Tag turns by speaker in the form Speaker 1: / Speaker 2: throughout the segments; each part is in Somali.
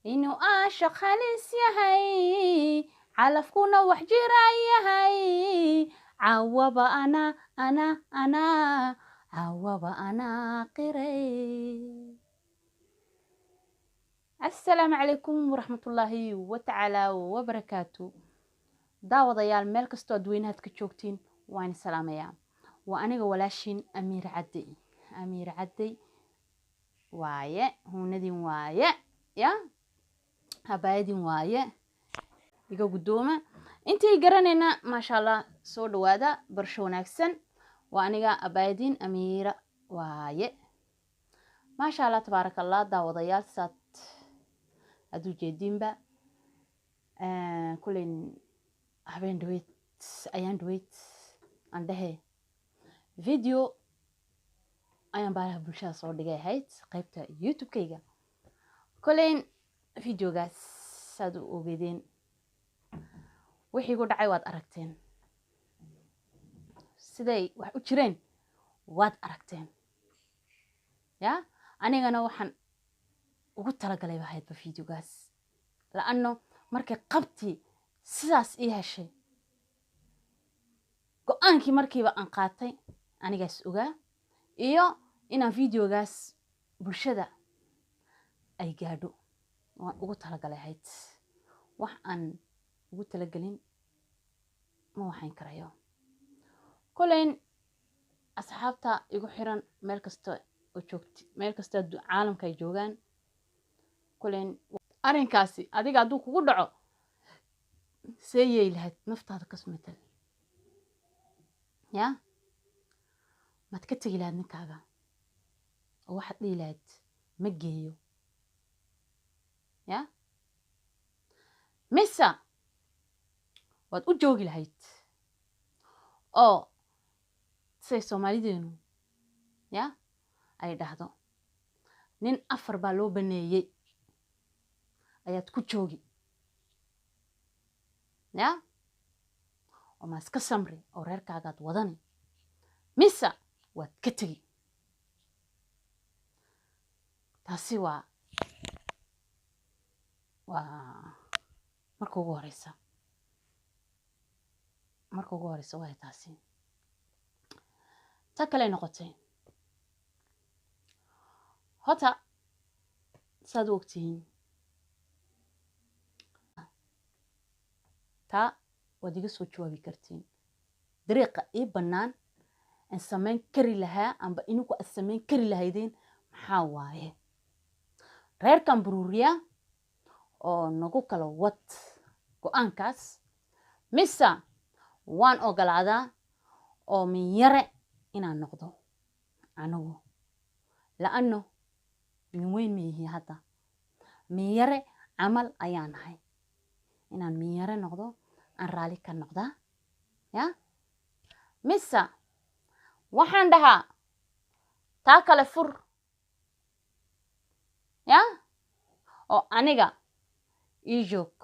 Speaker 1: inuu aashaq halis yahay calafkuna wax jira yahay cawaba anaa cawaba anaa qiray. السلام عليكم ورحمة الله وتعالى وبركاته. daawadayaal meel kastoo adweynahaad ka joogtiin waan salaamayaa. waa aniga walaashin amiir cadday waaye, huunadin waaye, ya habaayadin waaye, iga guddooma intii garanayna maasha allah. soo dhawaada, barsho wanaagsan. waa aniga habaayadin amiira waaye, maasha allah tabaaraka allah. daawadayaal saad aad u jeediinba kulen habeen dhaweyd ayaan dhaweyd aan dhehe video ayaan baalaha bulshada soo dhigay ahayd qaybta youtube-kayga. koleyn videogaas saad u ogeedeen wixii ku dhacay waad aragteen, siday wax u jireen waad aragteen, ya anigana waxaan ugu talagalay ahaydba videogaas la'anno markay qabtii sidaas ii heshay go-aankii markiiba aan qaatay anigaas ogaa, iyo inaan videogaas bulshada ay gaadho waan ugu talagalay ahayd. wax aan ugu talagelin ma waxayn karayo. koleyn asxaabta igu xiran meel kasta oo joogti, meel kasta caalamka ay joogaan, koleyn arrinkaasi adiga hadduu kugu dhaco see yeey lahayd naftaada kasmatal, ya maad ka tegi lahayd ninkaaga oo waxaad dhihi lahayd ma geeyo, ya mise waad u joogi lahayd oo say soomaalideenu ya ay dhahdo nin 4 baa loo baneeyey ayaad ku joogi, ya oo ma iska samri oo reerkaagaad wadani mise waad ka tegi. taasi waa marka ugu horeysa waay taasi. ta kale noqotay hota saad u ogtihiin taa waad iga soo jawaabi kartiin. dariiqa ii bannaan aan samayn kari lahaa amba ininku aad samayn kari lahaydeen maxaa waaye? reerkan buruuriya oo nagu kala wad go-aankaas mise waan ogolaadaa oo min yare inaan noqdo anigu, la'anno min weyn ma yihi hadda, min yare camal ayaan ahay. inaan min yare noqdo aan raali ka noqdaa, ya mise waxaan dhahaa taa kale fur, ya oo aniga ii joog,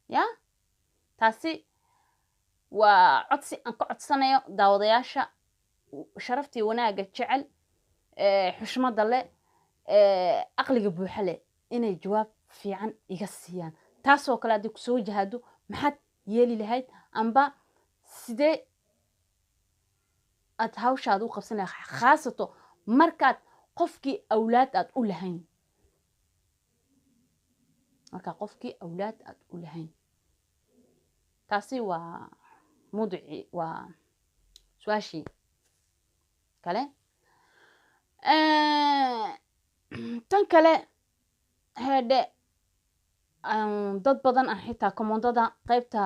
Speaker 1: ya taasi waa codsi aan ka codsanayo daawadayaasha sharaftii wanaagga jecel xushmada leh aqliga buuxa leh inay jawaab fiican iga siiyaan. taasoo kale haddii kusoo wajahado maxaad yeeli lahayd amba sidee aad hawshaada u qabsan lahayd, khaasato markaad qofkii awlaad aad u lahayn, taasi waa mawduucii, waa su-aashii kale. tan kale heedhe dad badan ah xitaa komondada qaybta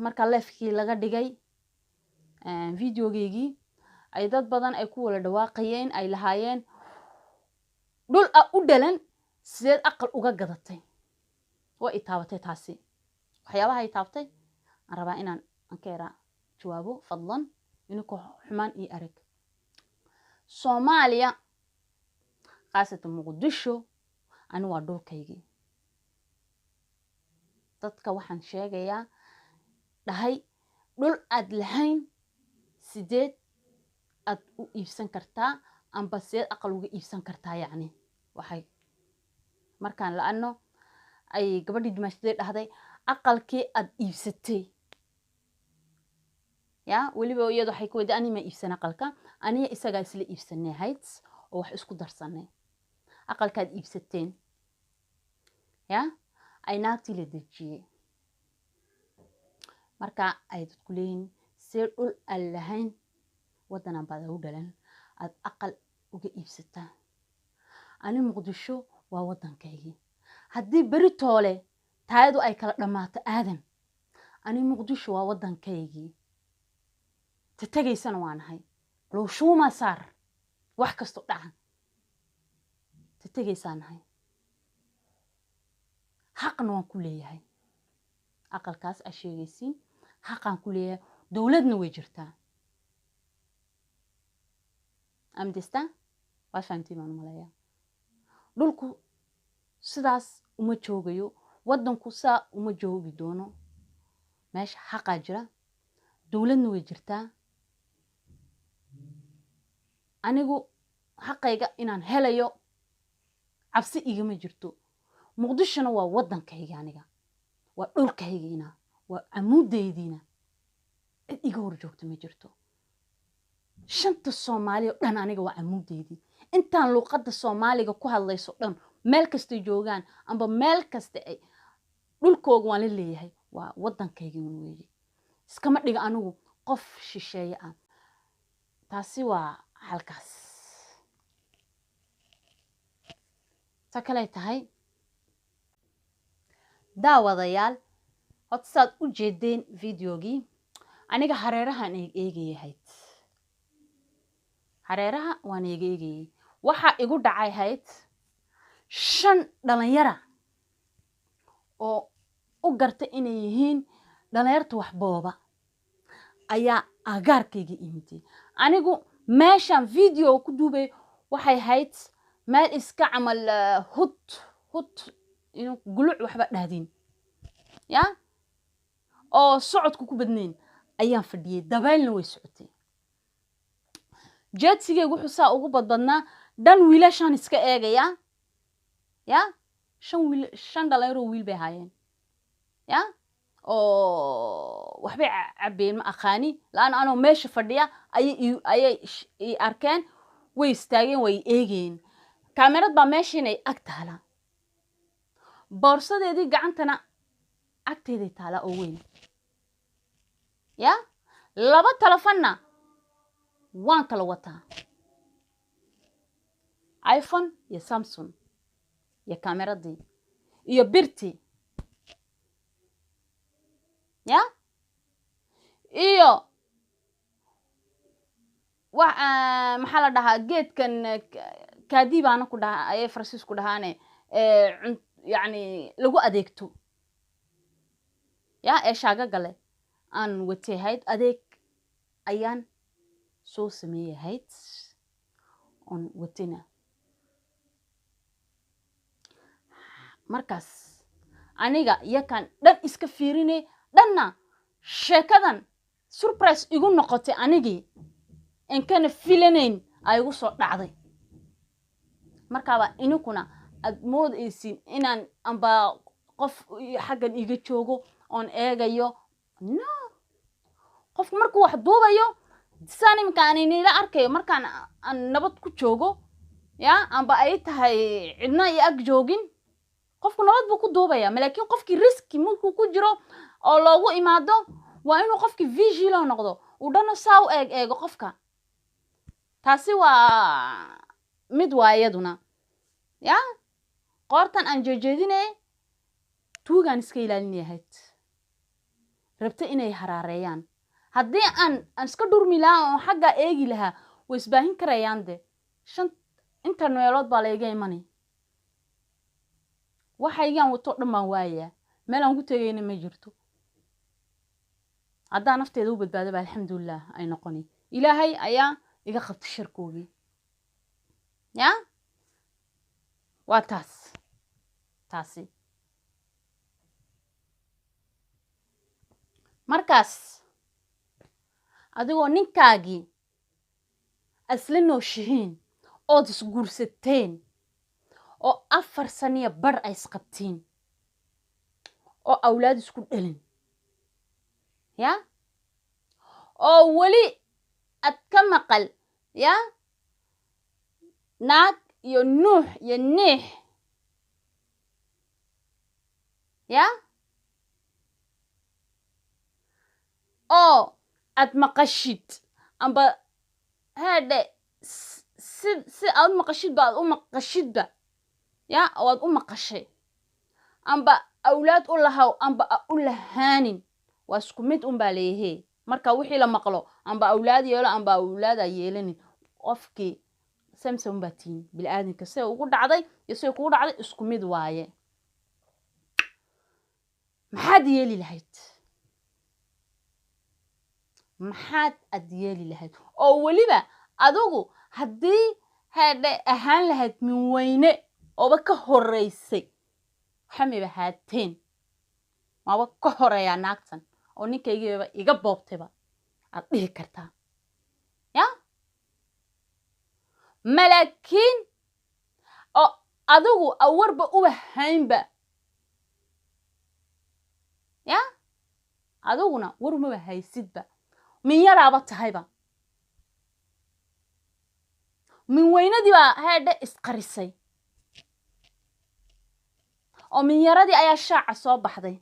Speaker 1: marka leefkii laga dhigay videogeygii ay dad badan ay ku wala dhawaaqayeen, ay lahaayeen dhul a u dhalan sideed aqal uga gadatay. waa i taabatay taasi, waxyaabaha i taabatay aan rabaa inaan ka yaraa jawaabo fadlan ininku xumaan ii arag. soomaaliya khaasatan muqdisho ani waa dhulkaygii. dadka waxaan sheegayaa dhahay dhul aad lahayn sideed aad u iibsan kartaa amba sideed aqal uga iibsan kartaa, yacni waxay markaan la'aano ay gabadhii dimaashadee dhahday aqalkii aad iibsatay ya weliba iyadu waxay ku weyday ani ma iibsan aqalka aniga isagaa isla iibsanay ahayd oo wax isku darsanay aqalkaad iibsateen ya ay naagtii la dejiyey marka ay dadku leeyihiin see dhul aan lahayn waddanan baad u dhalan aad aqal uga iibsataa ani muqdisho waa waddankaygii haddii beri toole taayadu ay kala dhammaato aadan ani muqdisho waa waddankaygii تتجيسان وانهاي لو شو ما صار وحكستو دعان تتجيسان هاي حقنا وان كلية هاي أقل كاس أشياء حقا كلية دولتنا ويجرتا أم دستا واش فهمتي مانو ملايا دولكو سداس وما جوغيو ودنكو سا وما جوغي دونو ماش حقا جرا دولتنا ويجرتا anigu xaqayga inaan helayo cabsi igama jirto muqdishona waa waddankayga aniga waa dhulkaygiina waa amuudaydiina cid iga hor joogto ma jirto shanta Soomaali oo dhan aniga waa amuudaydii intaan luqadda Soomaaliga ku hadlayso dhan meel kasta joogaan amba meel kasta ay dhulkooga waan leeyahay waa waddankayga weeye iskama dhiga anigu qof shisheeye ah taasi waa halkaas takalay tahay daawadayaal hotsaad u jeedeen videogii aniga hareerahan eegayahayd hareeraha waan eegayay waxa igu dhacay hayd 5 dhalinyara oo u gartay inay yihiin dhalinyarta wax booba ayaa agaarkayga imtay anigu meeshan video ku duubay waxay hayd meel iska camal hut inuu guluc waxba dhaadin ya oo socodku ku badneen ayaan fadhiyay dabaylna way socotay jeedsigay wuxuu saa ugu badbadnaa dhan wiilashan iska eegaya ya 5 dhalinyaro wiil bay haayeen ya oo waxbay cabeen ma aqaani laan anoo meesha fadhiya ay arkeen way istaageen way eegeen kaamirad baa meeshinay ag taala boorsadeedii gacantana agteeday taala oo weyn ya laba telefoonna waan kala wataa iPhone iyo Samsung iyo kaameradii iyo birti ya iyo maxaa la dhahaa geedkan kaadibaana ku dhaha ay Francisco dhahaane yani lagu adeegto ya shaaga gale aan wateehayd adeeg ayaan soo sameeyahayd on watina markaas aniga yakan dhan iska fiirinay dhanna sheekadan surprise igu noqotay anigii in kana filanayn ay ugu soo dhacday markaaba inikuna ad moodaysiin inaan amba qof xaggan iga joogo on eegayo no qof markuu wax duubayo sanimka aaninila arkayo markaan aan nabad ku joogo ya amba ay tahay cidna ay ag joogin qofku nabad buu ku duubaya laakiin qofkii riski markuu ku jiro oo loogu imaado waa inuu qofkii vigilant noqdo uu dhana saa u eego qofka taasi waa mid waayaduna ya qoortan aan jeedinay tuugan iska ilaalinayahayd rabta inay haraareeyaan haddii aan iska dhurmi lahaa oo xagga eegi lahaa way isbaahin karayaan de 5 inta meelood baa laga imanay waxaygan wato dhamaan waaya meel aan ku tagayna ma jirto haddaan nafteeda u badbaado alxamdulillah ay noqoni ilaahay ayaa iga qabtay shirkoogii ya waa taasi markaas adigoo ninkaagii asla nooshihiin ood isguursateen oo 4 sano bar ay isqabtiin oo awlaad isku dhalin ya oo wali ad ka maqal ya naag iyo nuux iyo neex ya oo ad maqashid amba hade si aad maqashid ba aad u maqashidba ya oo aad u maqashay amba awlaad u lahaw amba u lahaanin waa isku mid baa leeyahay marka wixii la maqlo amba awlaad yeelo amba awlaad ay yeelanin qofkii samsam batiin bil aadinka say ugu dhacday iyo say kugu dhacday isku mid waaye maxaad yeeli lahayd maxaad ad yeeli lahayd oo waliba adigu haddii hade ahaan lahayd min weyne ooba ka horeysay xamiba haateen maaba ka horeeyaa naagtan oo ninkaygiiba iga boobtayba aad dhihi kartaa ya malaakiin oo adigu awarba uba haynba ya adiguna warmaba haysidba min yaraaba tahayba min weynadii baa hade isqarisay oo min yaradii ayaa shaaca soo baxday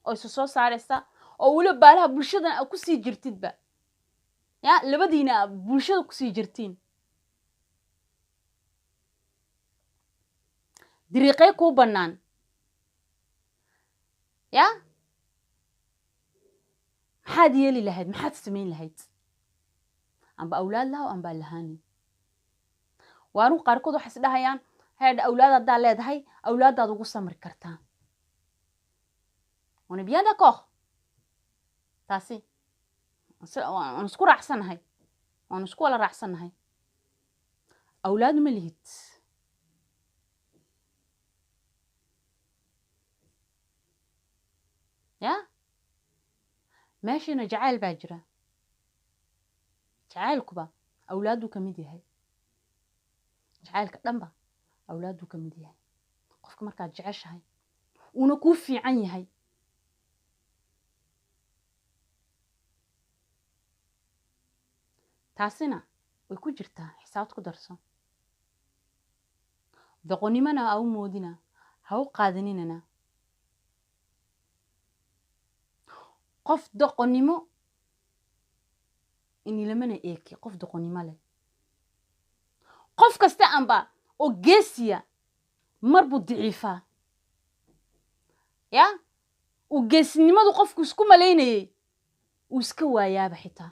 Speaker 1: oo isu soo saaraysa oo wali baalaha bulshada ku sii jirtidba ya labadiina bulshada ku sii jirtiin dariiqay ku banaan ya maxaad yeeli lahayd maxaad samayn lahayd amba awlaad lahaw amba lahaani waanu qaarkood waxay isdhahayaan hada awlaad haddaa leedahay awlaadaad ugu samri kartaa on est bien d'accord taasi on isku raacsanahay on isku wala raacsanahay awlaad ma lihid ya meeshina jacayl baa jira jacaylkuba awlaadu ka mid yahay jacaylka dhanba awlaadu ka mid yahay qofka markaad jeceshahay una kuu fiican yahay taasina way ku jirtaa xisaabta ku darso doqonnimona ha u moodina ha u qaadaninana qof doqonnimo inilamana eeki qof doqonnimo leh qof kasta amba oo geesiya marbuu daciifaa ya uu geesinimadu qofku isku malaynayay uu iska waayaaba xitaa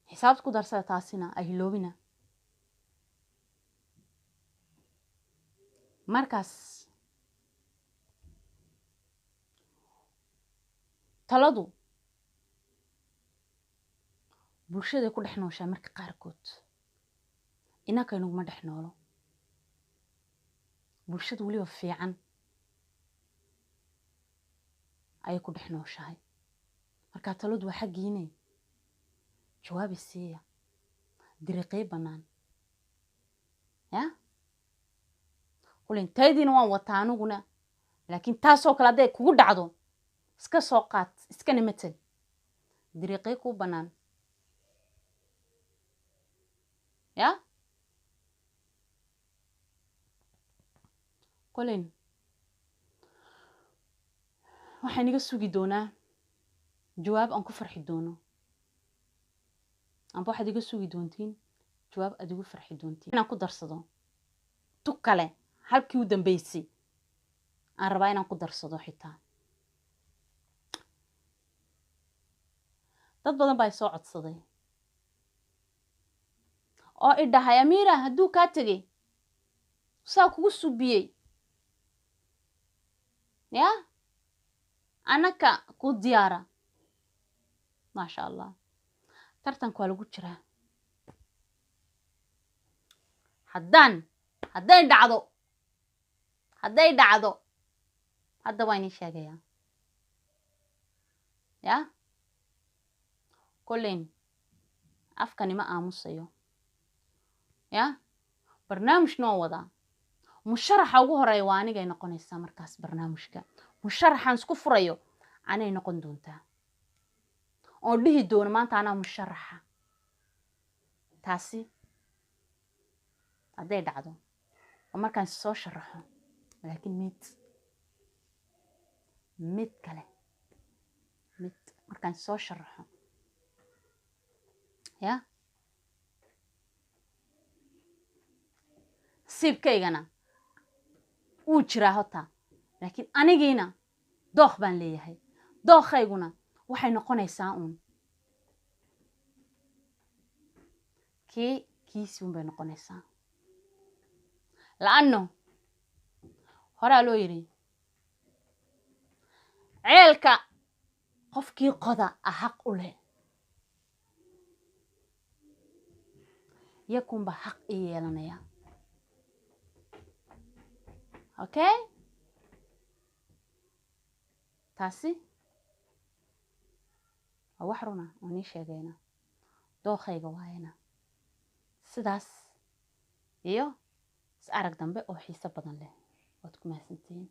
Speaker 1: xisaabta ku darsada taasina ay hiloobina markaas taladu bulshada ku dhex nooshaa marka qaarkood inaka inaguma dhex noolo bulshada waliba fiican ayay ku dhex nooshahay marka taladu waa xaggiine jawaabi siiya dariiqay bannaan ya kulin taydiina waan wataa aniguna laakiin taasoo kale hadday kugu dhacdo iska soo qaad iskana matal dariiqay kuu bannaan ya kulin waxaan iga sugi doonaa jawaab aan ku farxi doono amba waxaad iga sugi doontiin jawaab aad igu farxi doontiin inaan ku darsado tu kale halkii u dambeysay aan rabaa inaan ku darsado xitaa dad badan baa soo codsaday oo i dhahay Amira hadduu kaa tegay saa kugu subiyey ya anaka ku diyaara maasha allah tartanku waa lagu jiraa hadday dhacdo hadda waa inii sheegayaa ya kolleyn afkani ma aamusayo ya barnaamij noo wadaa musharaxa ugu horeeya waa anigay noqonaysaa markaas barnaamijka musharaxaan isku furayo anay noqon doontaa oo dhihi doona maanta anaa musharaxa taasi hadday dhacdo oo markaan soo sharaxo laakiin mid kale markaan soo sharaxo ya siibkaygana wuu jiraa hota laakiin anigiina dooq baan leeyahay dooqayguna waxay noqonaysaa uun kiisi unbay noqonaysaa la'anno horaa loo yidhi ceelka qofkii qoda xaq u leh yakunba xaq i yeelanaya okay taasi waa wax runa oo nii sheegayna dooqayga waayana sidaas iyo is arag dambe oo xiiso badan leh waad ku mahadsantihiin